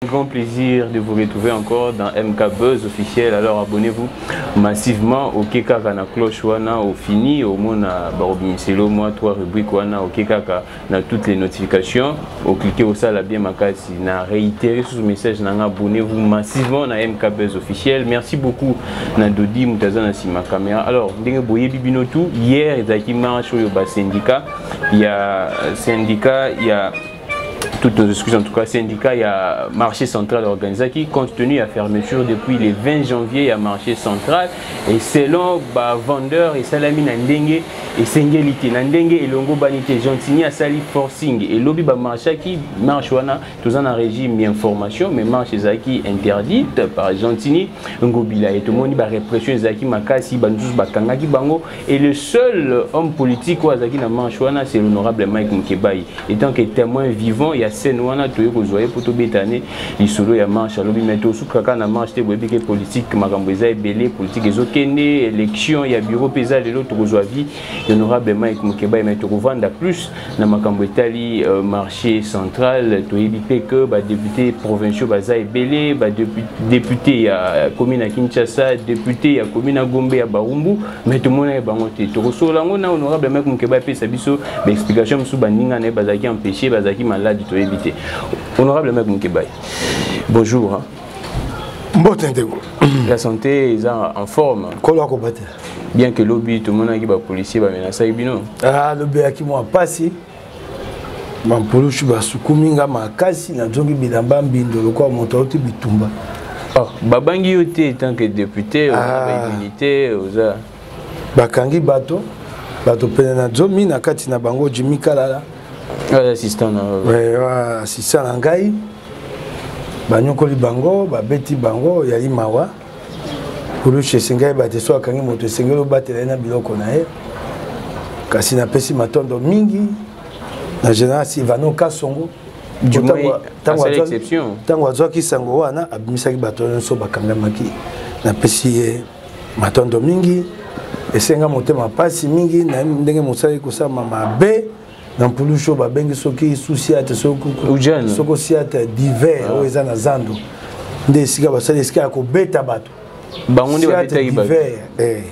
Grand plaisir de vous retrouver encore dans MK Buzz officiel. Alors abonnez-vous massivement au Kekaka na cloche wana au fini au mona barobimiselo moi 3 rubriques wana au Kekaka na toutes les notifications au cliquer au sala bien makasi na réitérer ce message na abonnez-vous massivement na MK Buzz officiel. Merci beaucoup na Dodi Mutazana si ma caméra. Alors ndenge boye bibino tout hier ezaki marche au ba syndicat, il y a toutes nos excuses en tout cas, syndicat, il y a marché central organisé qui, compte tenu à fermeture depuis le 20 janvier, il y a marché central. Et selon vendeur et salami Nandenge et Sengelité, Nandenge et Longo Banité, Gentini à Sali Forcing et lobby marché qui marche wana, tous en un régime d'information, mais marche zaki interdite par Gentini, Ngobila et tout le monde va répression zaki makasi, bandous bakangaki bango. Et le seul homme politique ou zaki na marche wana, c'est l'honorable Mike Mkebai. Et tant que témoin vivant, il y a Senwana toyo kozwaye poto betane lisolo ya marche alobi meto sukaka na marche te boyebi ke politique makambo eza ebele politique ezokende élection ya bureau pesa lelo tokozwa vie honorable Mike Mukeba meto kovanda plus na makambo etali marché central toyebi pe que ba député provinciaux baza ebele ba député ya commune ya Kinshasa député ya commune ya Gombe ya Barumbu meto mona bango te tokosola ngo na honorable Mike Mukeba pesa biso ba explication musu baninga na bazaki empêcher bazaki malade to éviter. Honorable Mike Mkebai, bonjour. La santé est en forme. Bien que lobby, tout le monde a dit que les policiers vont menacer. Ah, le lobby qui m'a passé. Je suis Sukuminga Makasi, na Zongi Bilamba Mbindo, le quoi mon tauti Bitumba. Ah, Babangi Yote, tant que député, on a immunité, oza. Bakangi Bato, Bato Penana Zomi, na Katina Bango, Jimmy Kalala. Assistant assistant na ngai banyokoli bango babeti bango yali mawa pulu chez ngai bateso akangi moto sengelo batela na biloko na ye kasi na pesi matondo mingi na général Sylvano Kasongo tango azwaki sango wana abimisaki bato nyonso bakangamaki na pesi ye matondo mingi esenga motema pasi mingi na ndenge mosali kosama mabe dans le show, il y a souciate, souciate divers, où ils ont zando. Des cigares, ça des cigares beta bato. Bangondi va beta divers.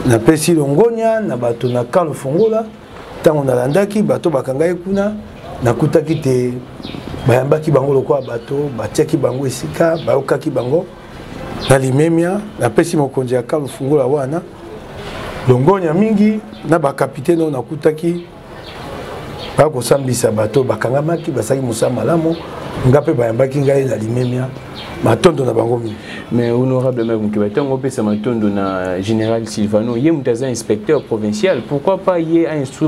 Na pesi longonia, na bato na kalo fongola. Tango na landaki, bato bakangai kuna, na kutaki te bayambaki bango lokwa bato, batiaki bango esika, bayokaki bango. Na limemia, na pesi mokonzi ya kalo fongola wana. Longonia mingi, na ba capitaine na kutaki. Bako sambisa bato bakangamaki basaki musama malamu ngape bayambaki ngai na limemia matondo na bango mingi. Mais honorable Mike Mukeba tango pesa matondo na général Sylvano ye mutaza inspecteur provincial, pourquoi pas ye a instruit